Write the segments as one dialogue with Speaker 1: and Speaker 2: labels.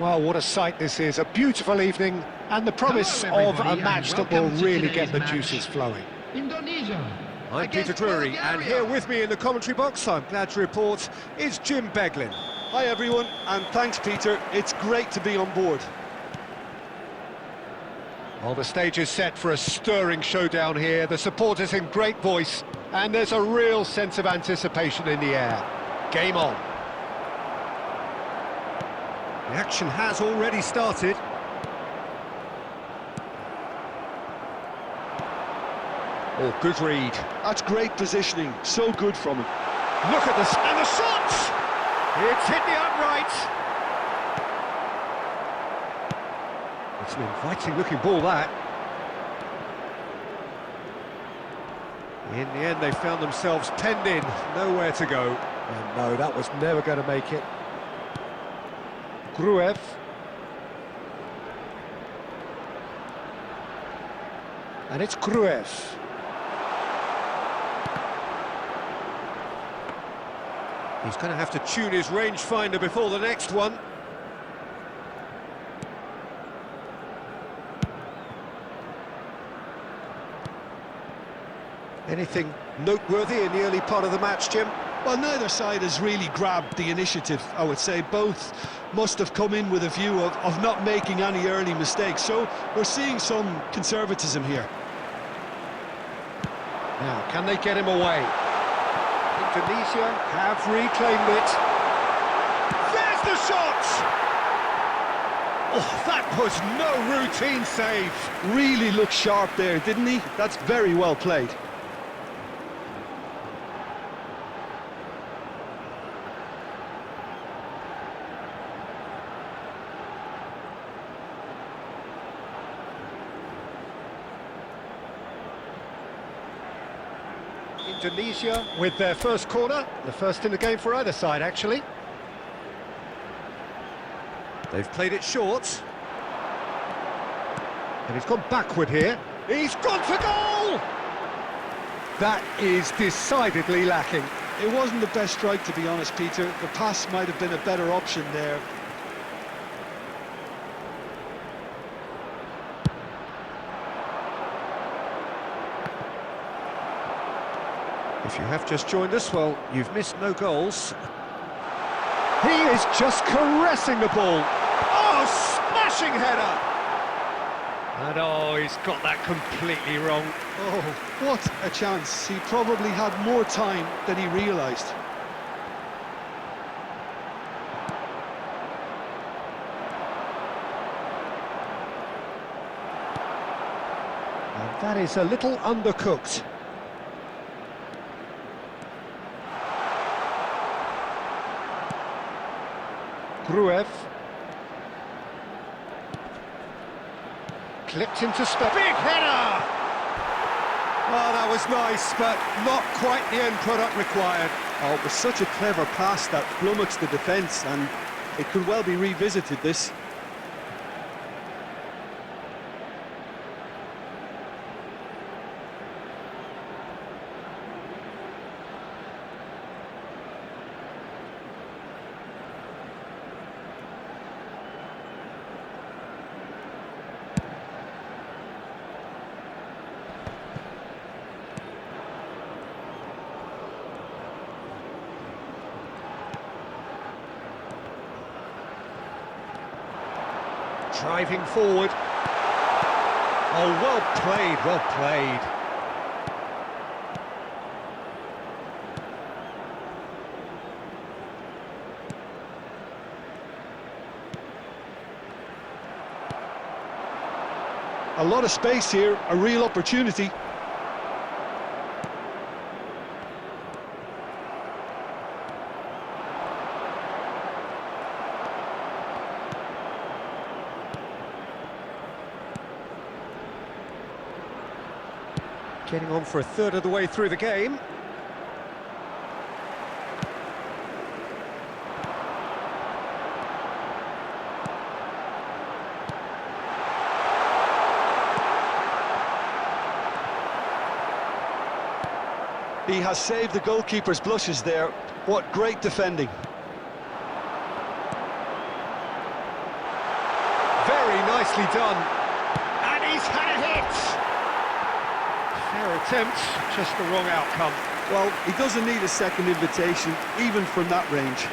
Speaker 1: Well, what a sight this is. A beautiful evening and the promise of a match that will really get the juices flowing.
Speaker 2: Indonesia.
Speaker 3: I'm Peter Drury, and here with me in the commentary box, I'm glad to report, is Jim Beglin.
Speaker 4: Hi everyone, and thanks Peter, it's great to be on board.
Speaker 1: Well, the stage is set for a stirring showdown here, the supporters in great voice, and there's a real sense of anticipation in the air. Game on.
Speaker 3: The action has already started. Oh, good read.
Speaker 4: That's great positioning, so good from him.
Speaker 1: Look at this, and the shot! It's hit the upright. It's an inviting-looking ball, that.
Speaker 3: In the end, they found themselves penned in, nowhere to go.
Speaker 1: And no, that was never going to make it. Gruev. And it's Gruev.
Speaker 3: He's going to have to tune his rangefinder before the next one. Anything noteworthy in the early part of the match, Jim?
Speaker 4: Well, neither side has really grabbed the initiative, I would say. Both must have come in with a view of not making any early mistakes, so we're seeing some conservatism here.
Speaker 1: Now, can they get him away? Indonesia have reclaimed it.
Speaker 3: There's the shot! Oh, that was no routine save.
Speaker 4: Really looked sharp there, didn't he? That's very well played.
Speaker 1: Indonesia with their first corner, the first in the game for either side, actually.
Speaker 3: They've played it short.
Speaker 1: And he's gone backward here.
Speaker 3: He's gone for goal!
Speaker 1: That is decidedly lacking.
Speaker 4: It wasn't the best strike, to be honest, Peter. The pass might have been a better option there.
Speaker 3: If you have just joined us, well, you've missed no goals.
Speaker 1: He is just caressing the ball.
Speaker 3: Oh, smashing header!
Speaker 1: And oh, he's got that completely wrong.
Speaker 4: Oh, what a chance. He probably had more time than he realised.
Speaker 1: And that is a little undercooked. Gruev. Clipped into space.
Speaker 3: Big header! Oh, that was nice, but not quite the end product required.
Speaker 4: Oh, it was such a clever pass that flummoxed the defence, and it could well be revisited, this.
Speaker 1: Driving forward. Oh, well played, well played.
Speaker 4: A lot of space here, a real opportunity.
Speaker 3: Getting on for a third of the way through the game.
Speaker 4: He has saved the goalkeeper's blushes there. What great defending.
Speaker 1: nicely done. And he's had a hit! Fair attempt, just the wrong outcome.
Speaker 4: Well, he doesn't need a second invitation, even from that range.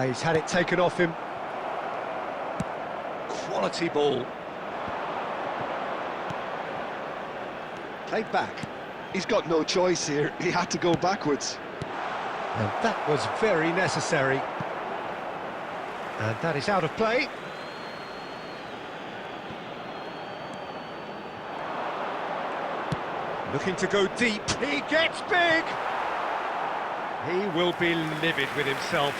Speaker 1: He's had it taken off him. Quality ball. Played back.
Speaker 4: He's got no choice here. He had to go backwards.
Speaker 1: And that was very necessary. And that is out of play. Looking to go deep. He gets big! He will be livid with himself.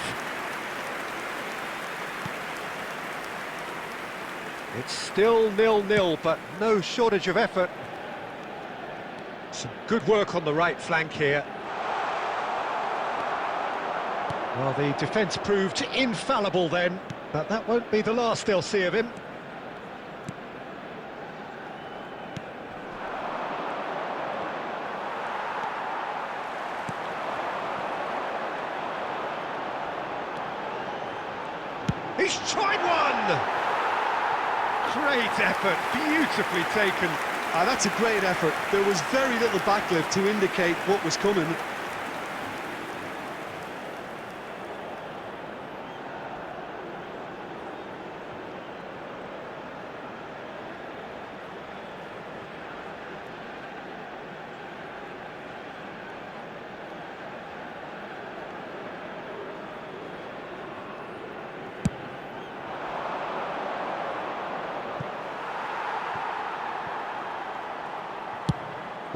Speaker 1: It's still 0-0, but no shortage of effort. Some good work on the right flank here. Well, the defence proved infallible then, but that won't be the last they'll see of him. He's tried one! Great effort, beautifully taken.
Speaker 4: That's a great effort. There was very little backlift to indicate what was coming.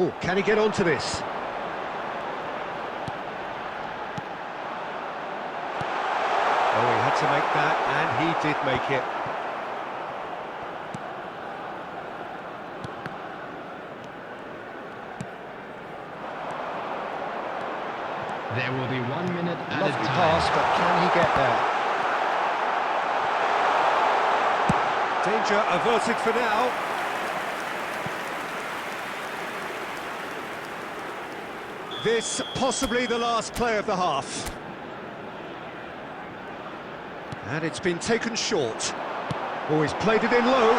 Speaker 1: Oh, can he get onto this? Oh, he had to make that, and he did make it.
Speaker 2: There will be 1 minute added
Speaker 1: Lovely
Speaker 2: time.
Speaker 1: pass, but can he get there? Danger averted for now. This possibly the last play of the half. And it's been taken short. Oh, he's played it in low.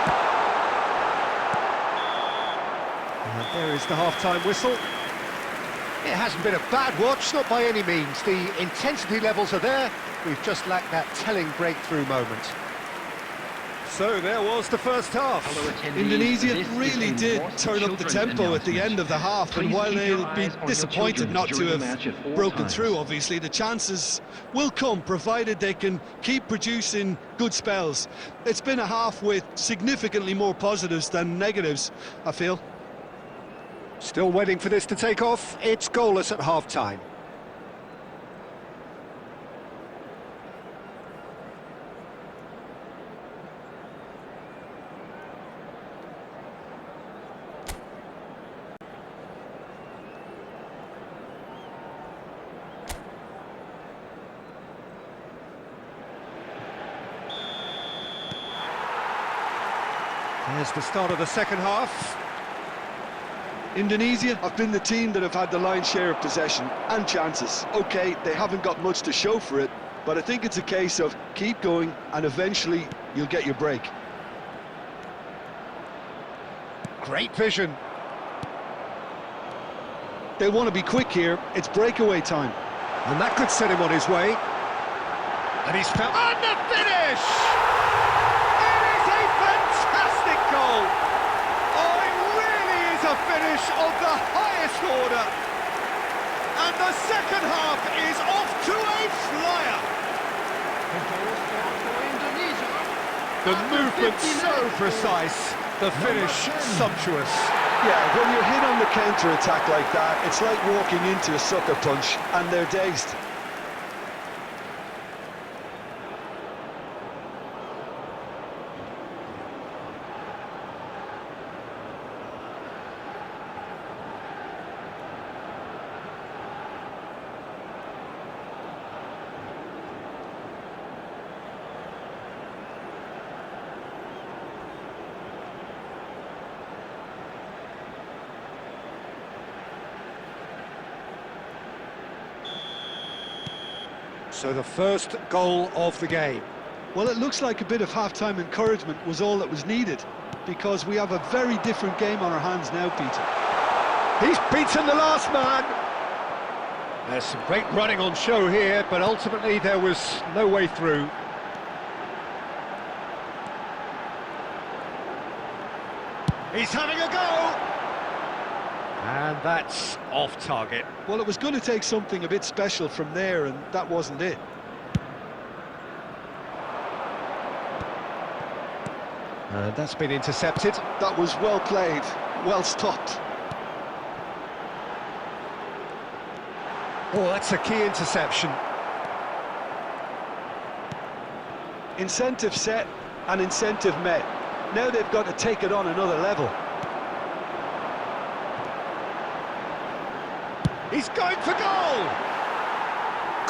Speaker 1: And there is the half-time whistle. It hasn't been a bad watch, not by any means. The intensity levels are there. We've just lacked that telling breakthrough moment. So there was the first half.
Speaker 4: Indonesia really did turn up the tempo at the end of the half, and while they'll be disappointed not to have broken through, obviously, the chances will come, provided they can keep producing good spells. It's been a half with significantly more positives than negatives, I feel.
Speaker 1: Still waiting for this to take off. It's goalless at half-time. There's the start of the second half.
Speaker 4: Indonesia have been the team that have had the lion's share of possession and chances. OK, they haven't got much to show for it, but I think it's a case of keep going and eventually you'll get your break.
Speaker 1: Great vision.
Speaker 4: They want to be quick here. It's breakaway time.
Speaker 1: And that could set him on his way. And he's found... And the finish! It is a fantastic goal! Oh, it really is a finish of the highest order. And the second half is off to a flyer. The movement so precise, the finish sumptuous.
Speaker 4: Yeah, when you're hit on the counter-attack like that, it's like walking into a sucker punch, and they're dazed.
Speaker 3: So the first goal of the game.
Speaker 4: Well, it looks like a bit of half-time encouragement was all that was needed, because we have a very different game on our hands now, Peter.
Speaker 3: He's beaten the last man. There's some great running on show here, but ultimately there was no way through. He's having a go! And that's off target.
Speaker 4: Well, it was going to take something a bit special from there, and that wasn't it.
Speaker 3: And that's been intercepted.
Speaker 4: That was well played, well stopped.
Speaker 3: Oh, that's a key interception.
Speaker 4: Incentive set and incentive met. Now they've got to take it on another level.
Speaker 3: He's going for goal!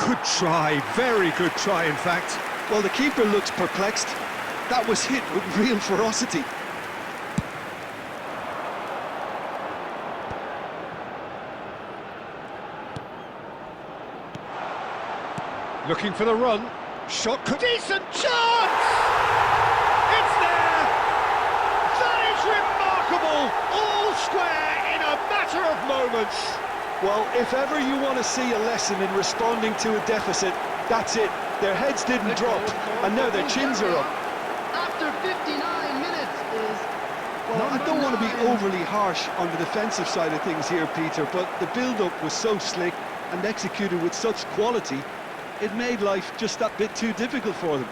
Speaker 3: Good try, very good try, in fact.
Speaker 4: Well, the keeper looks perplexed. That was hit with real ferocity.
Speaker 3: Looking for the run. Shot, decent chance! It's there! That is remarkable! All square in a matter of moments.
Speaker 4: Well, if ever you want to see a lesson in responding to a deficit, that's it. Their heads didn't drop, and now their chins are up.
Speaker 2: After 59 minutes is...
Speaker 4: Well, I don't want to be overly harsh on the defensive side of things here, Peter, but the build-up was so slick and executed with such quality, it made life just that bit too difficult for them.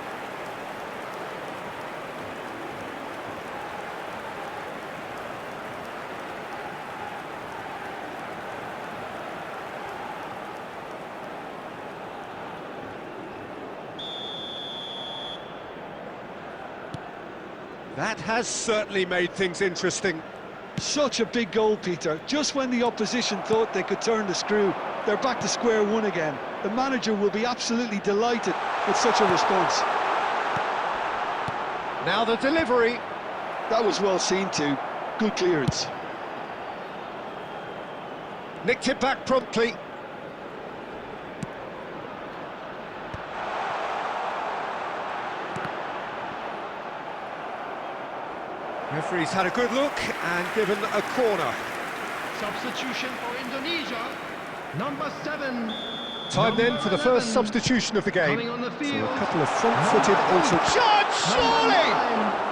Speaker 3: That has certainly made things interesting.
Speaker 4: Such a big goal, Peter. Just when the opposition thought they could turn the screw, they're back to square one again. The manager will be absolutely delighted with such a response.
Speaker 3: Now the delivery.
Speaker 4: That was well seen too. Good clearance.
Speaker 3: Nicked it back promptly. Referee's had a good look and given a corner.
Speaker 2: Substitution for Indonesia. Number 7.
Speaker 3: Time then for the first
Speaker 2: 11.
Speaker 3: substitution of the game.
Speaker 2: Coming on the
Speaker 3: So
Speaker 2: field.
Speaker 3: a couple of front-footed alterations. Shot, surely!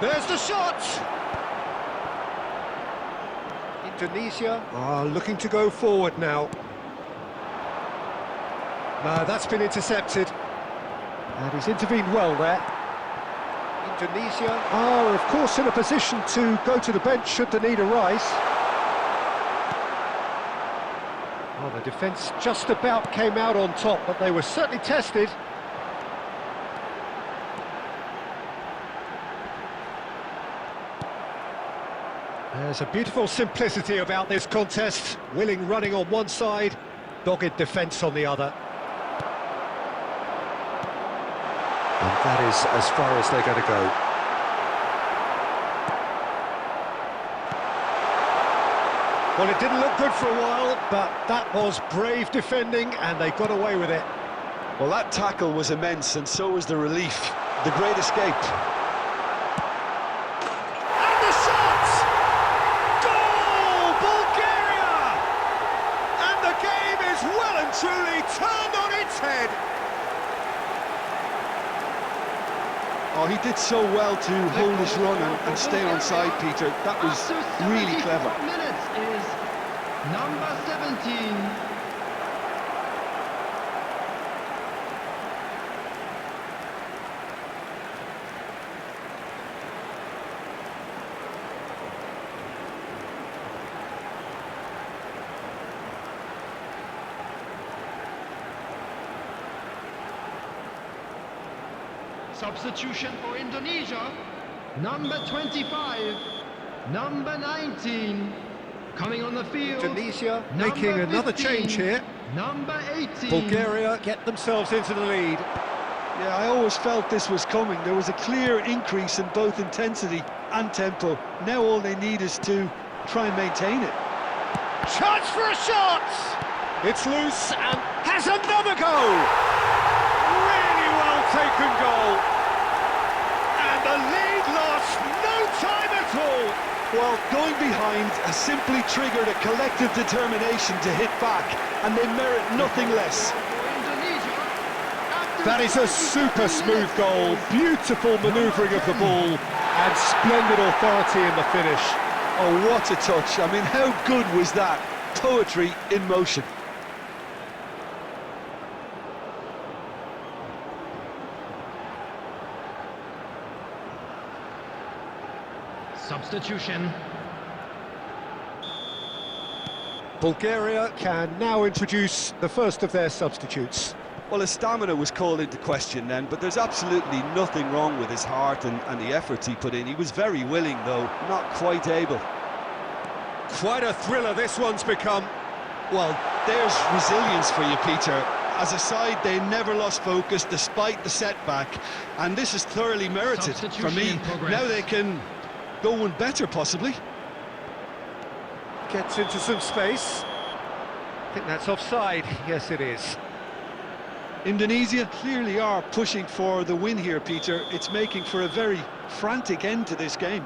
Speaker 3: There's the shot! Indonesia are looking to go forward now. No, that's been intercepted. And he's intervened well there. Indonesia are, of course, in a position to go to the bench should the need arise. Well, the defence just about came out on top, but they were certainly tested. There's a beautiful simplicity about this contest. Willing running on one side, dogged defence on the other.
Speaker 1: And that is as far as they're going to go.
Speaker 3: Well, it didn't look good for a while, but that was brave defending, and they got away with it.
Speaker 4: Well, that tackle was immense, and so was the relief. The great escape.
Speaker 3: And the shot! Goal! Bulgaria! And the game is well and truly turned on its head.
Speaker 4: Oh, he did so well to hold his run and stay on side, Peter. That was really clever.
Speaker 2: Minutes is number 17. Substitution for Indonesia, number 25. Number 19. Coming on the field.
Speaker 3: Indonesia
Speaker 2: number
Speaker 3: making another
Speaker 2: 15,
Speaker 3: change here.
Speaker 2: Number 18.
Speaker 3: Bulgaria get themselves into the lead.
Speaker 4: Yeah, I always felt this was coming. There was a clear increase in both intensity and tempo. Now all they need is to try and maintain it.
Speaker 3: Chance for a shot! It's loose and has another goal! Really well taken goal. And the lead lost no time at all.
Speaker 4: Well, going behind has simply triggered a collective determination to hit back, and they merit nothing less.
Speaker 3: That is a super smooth goal, beautiful manoeuvring of the ball, and splendid authority in the finish.
Speaker 4: Oh, what a touch. I mean, how good was that? Poetry in motion.
Speaker 2: Substitution.
Speaker 3: Bulgaria can now introduce the first of their substitutes.
Speaker 4: Well, his stamina was called into question then, but there's absolutely nothing wrong with his heart and the efforts he put in. He was very willing, though, not quite able.
Speaker 3: Quite a thriller this one's become.
Speaker 4: Well, there's resilience for you, Peter. As a side, they never lost focus despite the setback, and this is thoroughly merited for me. Now they can go one better, possibly.
Speaker 3: Gets into some space. I think that's offside. Yes, it is.
Speaker 4: Indonesia clearly are pushing for the win here, Peter. It's making for a very frantic end to this game.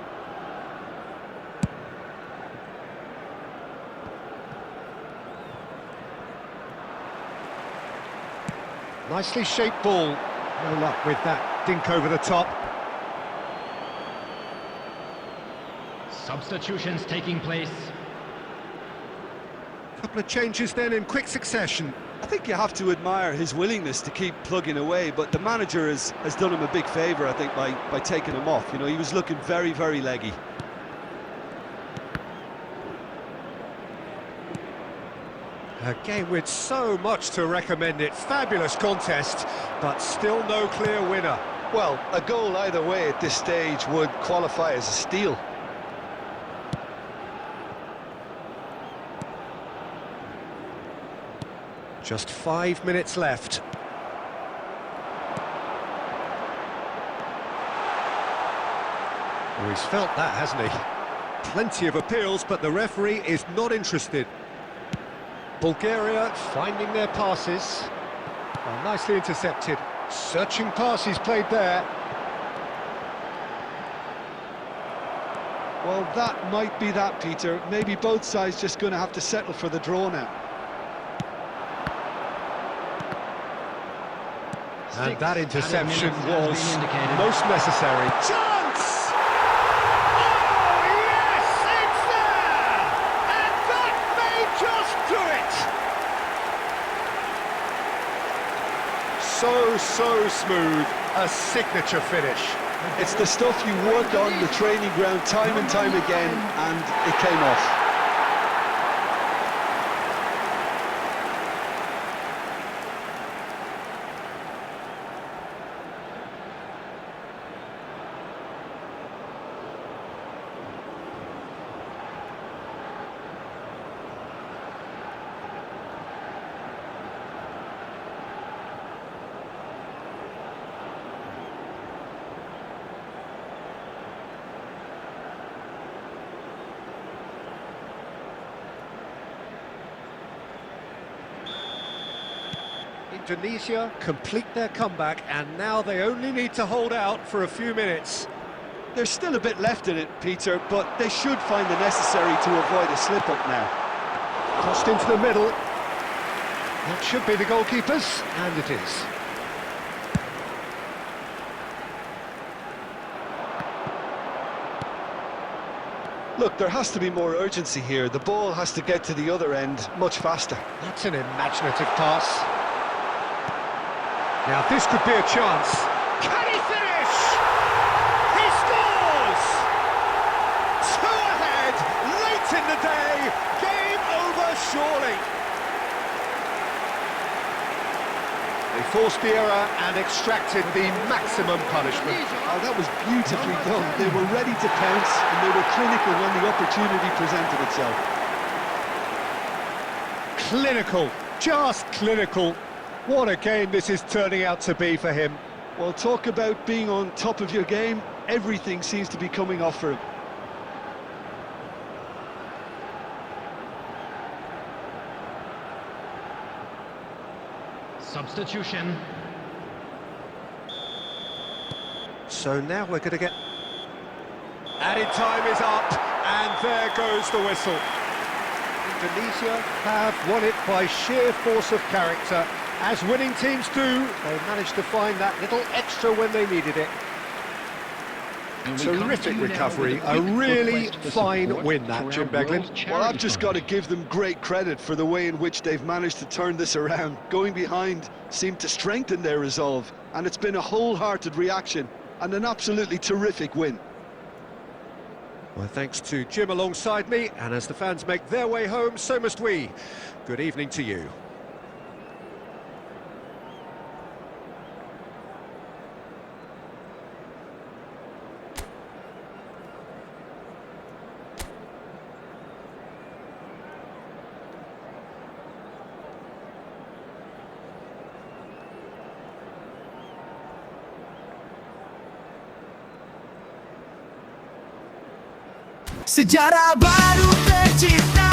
Speaker 3: Nicely shaped ball. No luck with that dink over the top.
Speaker 2: Substitutions taking place.
Speaker 3: Couple of changes then in quick succession.
Speaker 4: I think you have to admire his willingness to keep plugging away, but the manager has done him a big favour, I think, by taking him off. You know, he was looking very, very leggy.
Speaker 3: A game with so much to recommend it. Fabulous contest, but still no clear winner.
Speaker 4: Well, a goal either way at this stage would qualify as a steal.
Speaker 3: Just 5 minutes left. Oh, he's felt that, hasn't he? Plenty of appeals, but the referee is not interested. Bulgaria finding their passes. Oh, nicely intercepted. Searching passes played there.
Speaker 4: Well, that might be that, Peter. Maybe both sides just going to have to settle for the draw now.
Speaker 3: And that interception was most necessary. Chance! Oh, yes, it's there! And that may just do it! So smooth, a signature finish.
Speaker 4: It's the stuff you work on the training ground time and time again, and it came off.
Speaker 3: Indonesia complete their comeback, and now they only need to hold out for a few minutes.
Speaker 4: There's still a bit left in it, Peter, but they should find the necessary to avoid a slip-up now.
Speaker 3: Crossed into the middle. That should be the goalkeepers, and it is.
Speaker 4: Look, there has to be more urgency here. The ball has to get to the other end much faster.
Speaker 3: That's an imaginative pass. Now this could be a chance. Can he finish? He scores! 2 ahead, late in the day. Game over, surely.
Speaker 1: They forced the error and extracted the maximum punishment.
Speaker 4: Oh, that was beautifully done. They were ready to pounce, and they were clinical when the opportunity presented itself.
Speaker 3: Clinical, just clinical. What a game this is turning out to be for him.
Speaker 4: Well, talk about being on top of your game. Everything seems to be coming off for him.
Speaker 2: Substitution.
Speaker 1: So now we're going to get...
Speaker 3: Added time is up, and there goes the whistle.
Speaker 1: Indonesia have won it by sheer force of character. As winning teams do, they managed to find that little extra when they needed it.
Speaker 3: Terrific recovery, a really fine win that, Jim Beglin.
Speaker 4: Well, I've just got to give them great credit for the way in which they've managed to turn this around. Going behind seemed to strengthen their resolve, and it's been a wholehearted reaction and an absolutely terrific win.
Speaker 1: Well, thanks to Jim alongside me, and as the fans make their way home, so must we. Good evening to you.
Speaker 5: Sejarah baru tercipta.